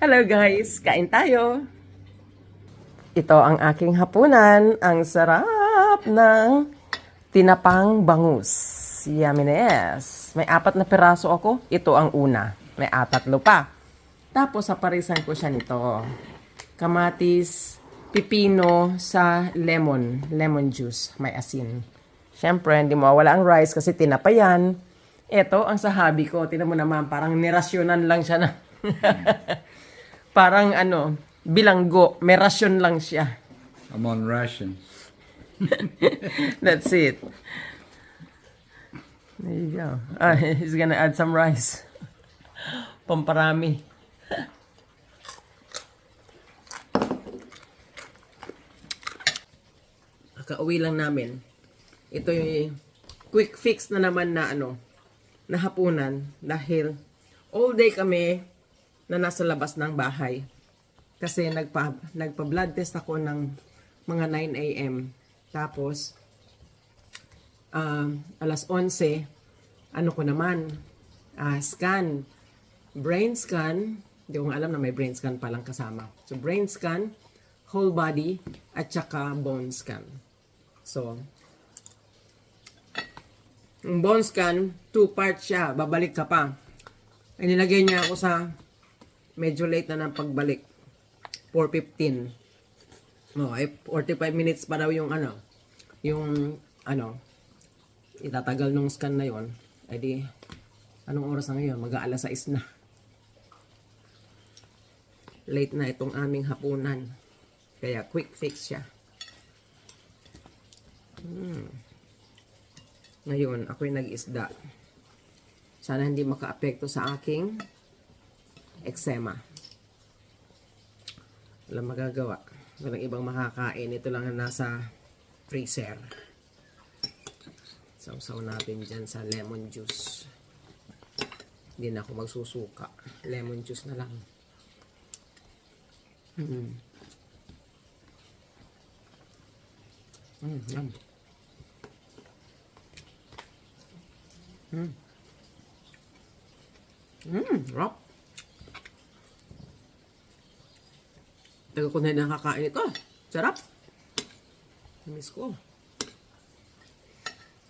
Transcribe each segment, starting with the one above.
Hello guys, kain tayo. Ito ang aking hapunan. Ang sarap ng tinapang bangus. Yumminess. May 4 na piraso ako. Ito ang una. May 4 pa. Tapos saparisan ko siya nito. Kamatis, pipino sa lemon juice. May asin. Siyempre, hindi mawawala ang rice kasi tinapa yan. Ito ang sahabi ko. Tingnan mo naman, parang nirasyonan lang siya na. Parang bilanggo. May rasyon lang siya. I'm on rations. That's it. There you go. He's gonna add some rice. Pamparami. Kakauwi lang namin. Ito yung quick fix na naman na na hapunan dahil all day kami na nasa labas ng bahay. Kasi nagpa-blood test ako ng mga 9 a.m. Tapos, alas 11, ko naman, scan, brain scan, hindi ko nga alam na may brain scan palang kasama. So, brain scan, whole body, at saka bone scan. So, yung bone scan, 2 parts siya, babalik ka pa. Ay, nilagay niya ako sa medyo late na ng pagbalik. 4:15. No, 45 minutes pa daw yung itatagal nung scan na yon. Ay di, anong oras na ngayon? Mag-aalas 6 na. Late na itong aming hapunan. Kaya quick fix siya. Ngayon, ako'y nag-isda. Sana hindi maka-apekto sa aking eczema. Walang magagawa. Walang ibang makakain. Ito lang ang nasa freezer. Sausaw natin dyan sa lemon juice. Hindi na ako magsusuka. Lemon juice na lang. Yum. Rock. Tagal ko na nakakain ito. Sarap. Namiss ko.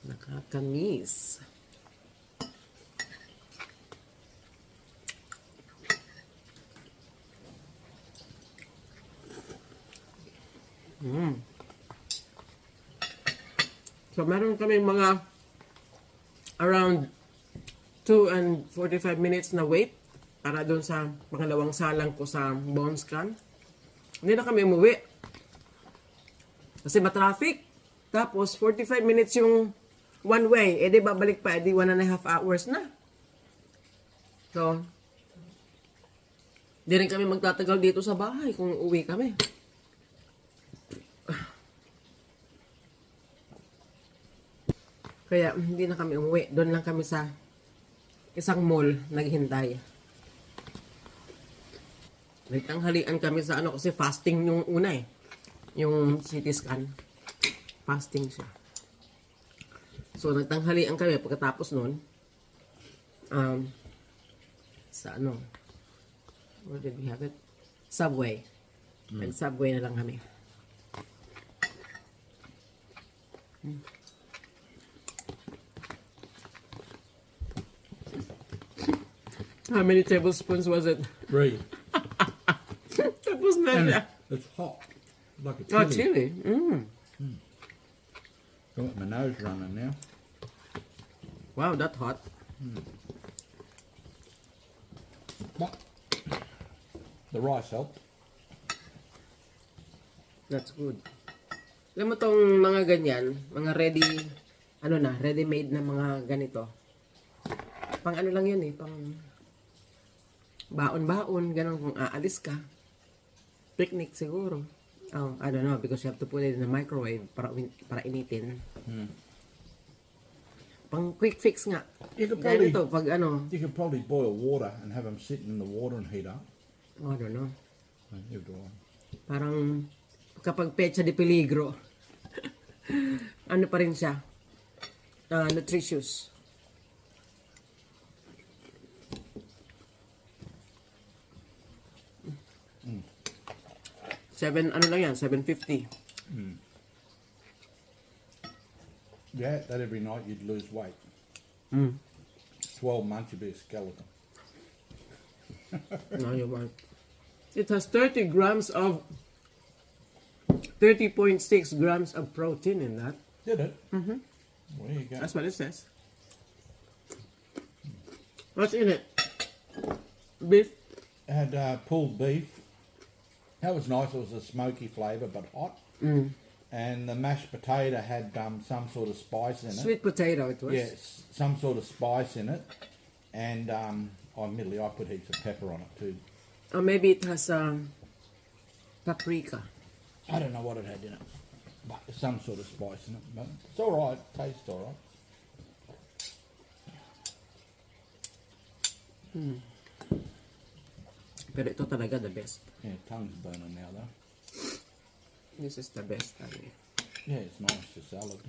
Nakakamiss. So, meron kami mga around 2 and 45 minutes na wait para doon sa pangalawang salang ko sa bone scan. Hindi na kami umuwi. Kasi matraffic. Tapos, 45 minutes yung one way. Eh, di babalik pa. Eh, di 1.5 hours na. So, di rin kami magtatagal dito sa bahay kung uwi kami. Kaya, hindi na kami umuwi. Doon lang kami sa isang mall naghintay. Nagtanghalian kami sa kasi fasting yung una eh. Yung CT scan. Fasting siya. So, nagtanghalian kami pagkatapos nun. Sa where did we have it? Subway. Nag-subway na lang kami. How many tablespoons was it? 3. Tapos na And siya. it's hot. Like a chili. Oh, chili. Got my nose running now. Wow, that's hot. What? The rice helped. That's good. Alam mo tong mga ganyan, mga ready-made na mga ganito. Pang lang yun eh, pang baon-baon, ganun kung aalis ka. Picnic siguro. Oh, I don't know, because you have to put it in the microwave para initin. Pang quick fix nga. You could Dahil probably, ito, pag you could probably boil water and have them sit in the water and heat up. I don't know. Either one. Parang kapag pecha de peligro, ano pa rin siya? Nutritious. ano lang yan, 750. Yeah, that every night you'd lose weight. Mm. 12 months you'd be a skeleton. No, you're right. It has 30 grams of 30.6 grams of protein in that. Did it? Mm-hmm. Well, there you go. That's what it says. What's in it? Beef? Had pulled beef. That was nice. It was a smoky flavour, but hot. And the mashed potato had some sort of spice in it. Sweet potato it was. Yes, some sort of spice in it. And admittedly, I put heaps of pepper on it too. Or maybe it has paprika. I don't know what it had in it, but some sort of spice in it. But it's all right. Tastes all right. Pero ito talaga the best. Yeah, tongue's burning now though. This is the best. I mean. Yeah, it's nice to salad.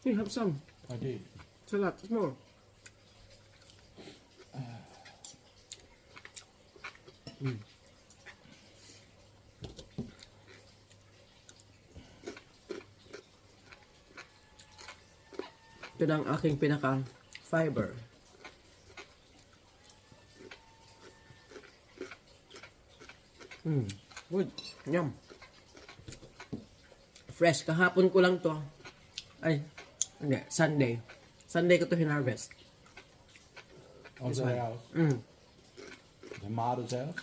You have some. I did. It's a lot. It's more. Ito na ang aking pinaka-fiber. Good. Yum. Fresh. Kahapon ko lang to. Ay, hindi. Sunday. Sunday ko to hinarvest. Was that ours? Tomatoes ours?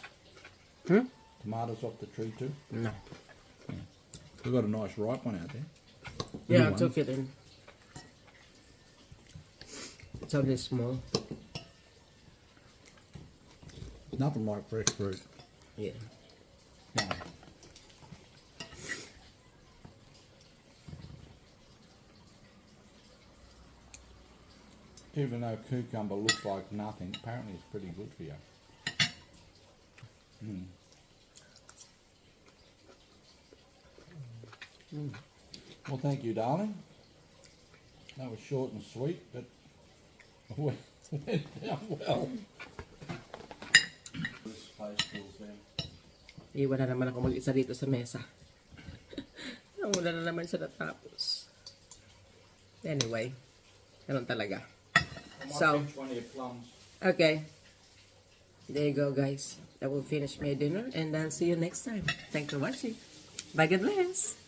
Tomatoes off the tree too? No. We've got a nice ripe one out there. Yeah, I one. took it in. It's only small. Nothing like fresh fruit. Yeah. No. Even though cucumber looks like nothing, apparently it's pretty good for you. Well, thank you, darling. That was short and sweet, but went down well. This place feels down. Iwan na naman ako mag-isa dito sa mesa. Wala na naman siya natapos. Anyway, ganun talaga. So, One of your plums. okay. There you go, guys. I will finish my dinner and I'll see you next time. Thanks for watching. Bye, God bless.